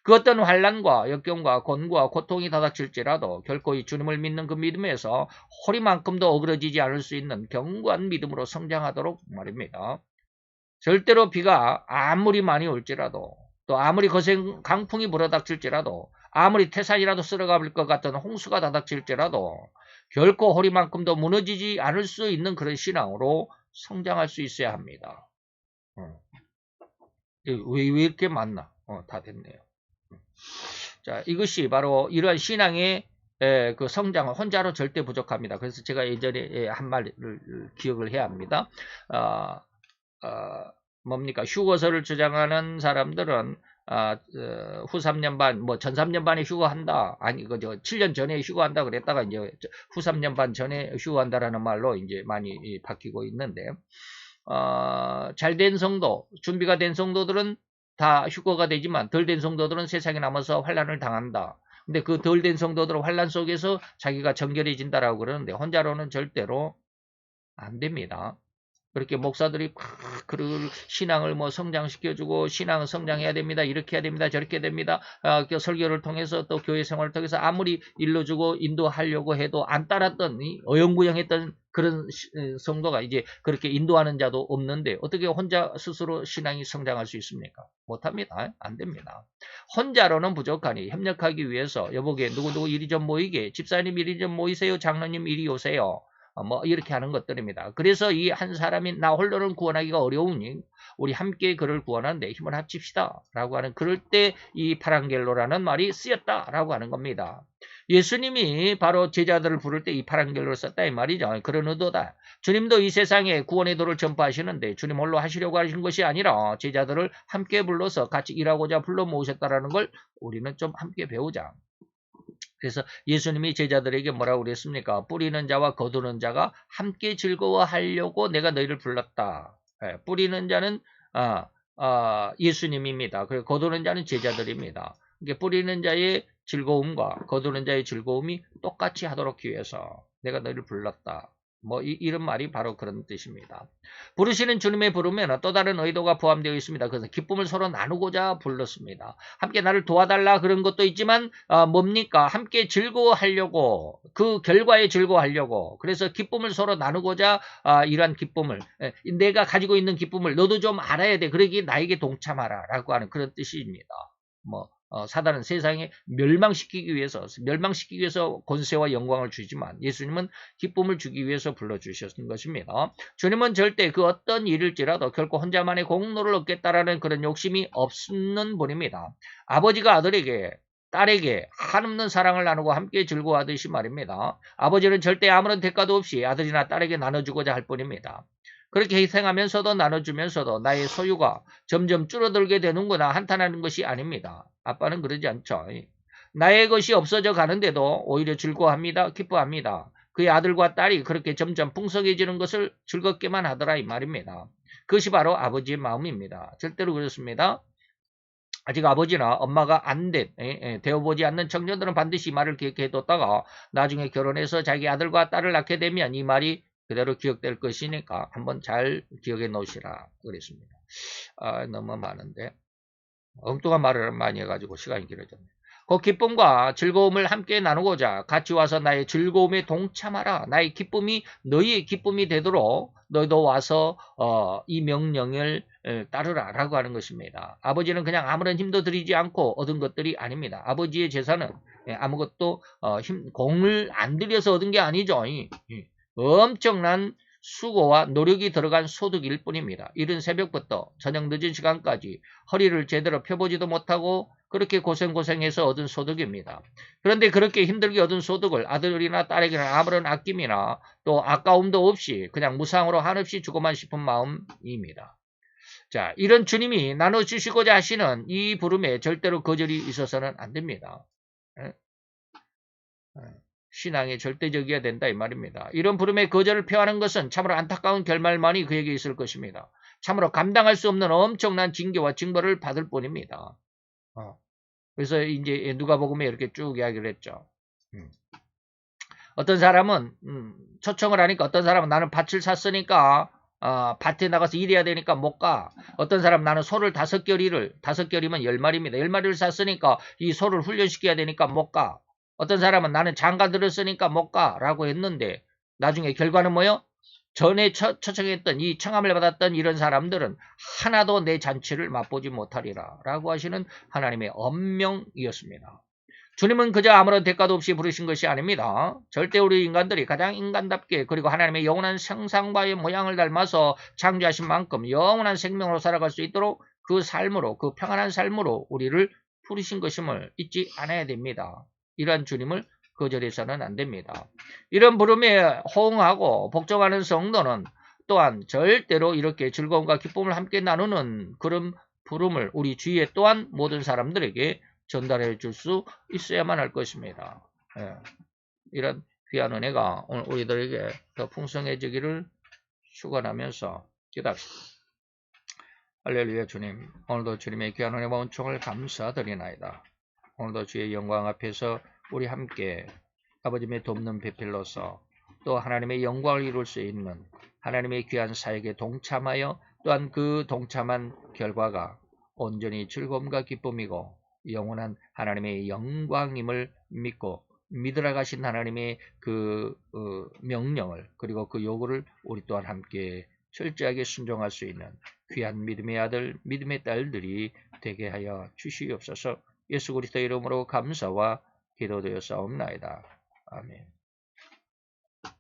그 어떤 환난과 역경과 곤고와 고통이 다닥칠지라도 결코 이 주님을 믿는 그 믿음에서 허리만큼도 어그러지지 않을 수 있는 견고한 믿음으로 성장하도록 말입니다. 절대로 비가 아무리 많이 올지라도 또 아무리 거센 강풍이 불어닥칠지라도 아무리 태산이라도 쓸어가볼 것 같은 홍수가 다닥칠지라도 결코 허리만큼도 무너지지 않을 수 있는 그런 신앙으로 성장할 수 있어야 합니다. 왜 이렇게 많나? 다 됐네요. 자, 이것이 바로 이러한 신앙의 그 성장은 혼자로 절대 부족합니다. 그래서 제가 예전에 한 말을 기억을 해야 합니다. 뭡니까? 휴거설을 주장하는 사람들은 후 3년 반, 전 3년 반에 휴거한다. 아니, 7년 전에 휴거한다 그랬다가 이제 후 3년 반 전에 휴거한다라는 말로 이제 많이 바뀌고 있는데, 잘된 성도, 준비가 된 성도들은 다 휴거가 되지만 덜 된 성도들은 세상에 남아서 환난을 당한다. 근데 그 덜 된 성도들은 환난 속에서 자기가 정결해진다라고 그러는데 혼자로는 절대로 안 됩니다. 그렇게 목사들이 막 그 신앙을 뭐 성장시켜주고 신앙 성장해야 됩니다. 이렇게 해야 됩니다. 저렇게 됩니다. 그 설교를 통해서 또 교회 생활을 통해서 아무리 일러주고 인도하려고 해도 안 따랐던 어영부영했던 그런 성도가 이제 그렇게 인도하는 자도 없는데 어떻게 혼자 스스로 신앙이 성장할 수 있습니까? 못합니다. 안 됩니다. 혼자로는 부족하니 협력하기 위해서 여보게 누구누구 이리 좀 모이게 집사님 이리 좀 모이세요. 장로님 이리 오세요. 뭐 이렇게 하는 것들입니다. 그래서 이 한 사람이 나 홀로는 구원하기가 어려우니 우리 함께 그를 구원하는데 힘을 합칩시다 라고 하는 그럴 때 이 파랑겔로라는 말이 쓰였다라고 하는 겁니다. 예수님이 바로 제자들을 부를 때 이 파랑겔로를 썼다 이 말이죠. 그런 의도다. 주님도 이 세상에 구원의 도를 전파하시는데 주님 홀로 하시려고 하신 것이 아니라 제자들을 함께 불러서 같이 일하고자 불러 모으셨다라는 걸 우리는 좀 함께 배우자. 그래서 예수님이 제자들에게 뭐라고 그랬습니까? 뿌리는 자와 거두는 자가 함께 즐거워하려고 내가 너희를 불렀다. 뿌리는 자는 예수님입니다. 그리고 거두는 자는 제자들입니다. 그러니까 뿌리는 자의 즐거움과 거두는 자의 즐거움이 똑같이 하도록 위해서 내가 너희를 불렀다. 뭐 이런 말이 바로 그런 뜻입니다. 부르시는 주님의 부르면 또 다른 의도가 포함되어 있습니다. 그래서 기쁨을 서로 나누고자 불렀습니다. 함께 나를 도와달라 그런 것도 있지만 뭡니까? 함께 즐거워하려고 그 결과에 즐거워하려고 그래서 기쁨을 서로 나누고자 이러한 기쁨을 내가 가지고 있는 기쁨을 너도 좀 알아야 돼. 그러기 나에게 동참하라 라고 하는 그런 뜻입니다. 사단은 세상에 멸망시키기 위해서 권세와 영광을 주지만 예수님은 기쁨을 주기 위해서 불러주셨던 것입니다. 주님은 절대 그 어떤 일일지라도 결코 혼자만의 공로를 얻겠다라는 그런 욕심이 없는 분입니다. 아버지가 아들에게 딸에게 한없는 사랑을 나누고 함께 즐거워하듯이 말입니다. 아버지는 절대 아무런 대가도 없이 아들이나 딸에게 나눠주고자 할 뿐입니다. 그렇게 희생하면서도 나눠주면서도 나의 소유가 점점 줄어들게 되는구나 한탄하는 것이 아닙니다. 아빠는 그러지 않죠. 나의 것이 없어져 가는데도 오히려 즐거워합니다. 기뻐합니다. 그의 아들과 딸이 그렇게 점점 풍성해지는 것을 즐겁게만 하더라 이 말입니다. 그것이 바로 아버지의 마음입니다. 절대로 그렇습니다. 아직 아버지나 엄마가 안 되어보지 않는 청년들은 반드시 이 말을 기억해뒀다가 나중에 결혼해서 자기 아들과 딸을 낳게 되면 이 말이 그대로 기억될 것이니까 한번 잘 기억해 놓으시라 그랬습니다. 너무 많은데 엉뚱한 말을 많이 해가지고 시간이 길어졌네. 그 기쁨과 즐거움을 함께 나누고자 같이 와서 나의 즐거움에 동참하라. 나의 기쁨이 너희의 기쁨이 되도록 너희도 와서 이 명령을 따르라 라고 하는 것입니다. 아버지는 그냥 아무런 힘도 들이지 않고 얻은 것들이 아닙니다. 아버지의 재산은 아무것도 공을 안 들여서 얻은 게 아니죠. 엄청난 수고와 노력이 들어간 소득일 뿐입니다. 이른 새벽부터 저녁 늦은 시간까지 허리를 제대로 펴보지도 못하고 그렇게 고생해서 얻은 소득입니다. 그런데 그렇게 힘들게 얻은 소득을 아들이나 딸에게는 아무런 아낌이나 또 아까움도 없이 그냥 무상으로 한없이 주고만 싶은 마음입니다. 자, 이런 주님이 나눠주시고자 하시는 이 부름에 절대로 거절이 있어서는 안 됩니다. 신앙에 절대적이어야 된다 이 말입니다. 이런 부름에 거절을 표하는 것은 참으로 안타까운 결말만이 그에게 있을 것입니다. 참으로 감당할 수 없는 엄청난 징계와 징벌을 받을 뿐입니다. 그래서 이제 누가복음에 이렇게 쭉 이야기를 했죠. 어떤 사람은 초청을 하니까 어떤 사람은 나는 밭을 샀으니까 밭에 나가서 일해야 되니까 못 가. 어떤 사람은 나는 소를 5결이면 10마리입니다. 10마리를 샀으니까 이 소를 훈련시켜야 되니까 못 가. 어떤 사람은 나는 장가 들었으니까 못 가라고 했는데 나중에 결과는 뭐요? 전에 초청했던 이 청함을 받았던 이런 사람들은 하나도 내 잔치를 맛보지 못하리라 라고 하시는 하나님의 엄명이었습니다. 주님은 그저 아무런 대가도 없이 부르신 것이 아닙니다. 절대 우리 인간들이 가장 인간답게 그리고 하나님의 영원한 형상과의 모양을 닮아서 창조하신 만큼 영원한 생명으로 살아갈 수 있도록 그 삶으로 그 평안한 삶으로 우리를 부르신 것임을 잊지 않아야 됩니다. 이러한 주님을 거절해서는 안 됩니다. 이런 부름에 호응하고 복종하는 성도는 또한 절대로 이렇게 즐거움과 기쁨을 함께 나누는 그런 부름을 우리 주위에 또한 모든 사람들에게 전달해 줄 수 있어야만 할 것입니다. 이런 귀한 은혜가 오늘 우리들에게 더 풍성해지기를 축원하면서 기도합시다. 할렐루야 주님, 오늘도 주님의 귀한 은혜와 은총을 감사드리나이다. 오늘도 주의 영광 앞에서 우리 함께 아버지의 돕는 배필로서 또 하나님의 영광을 이룰 수 있는 하나님의 귀한 사역에 동참하여 또한 그 동참한 결과가 온전히 즐거움과 기쁨이고 영원한 하나님의 영광임을 믿고 믿으라 가신 하나님의 그 명령을 그리고 그 요구를 우리 또한 함께 철저하게 순종할 수 있는 귀한 믿음의 아들, 믿음의 딸들이 되게 하여 주시옵소서. 예수 그리스도의 이름으로 감사와 기도되었사옵나이다. 아멘.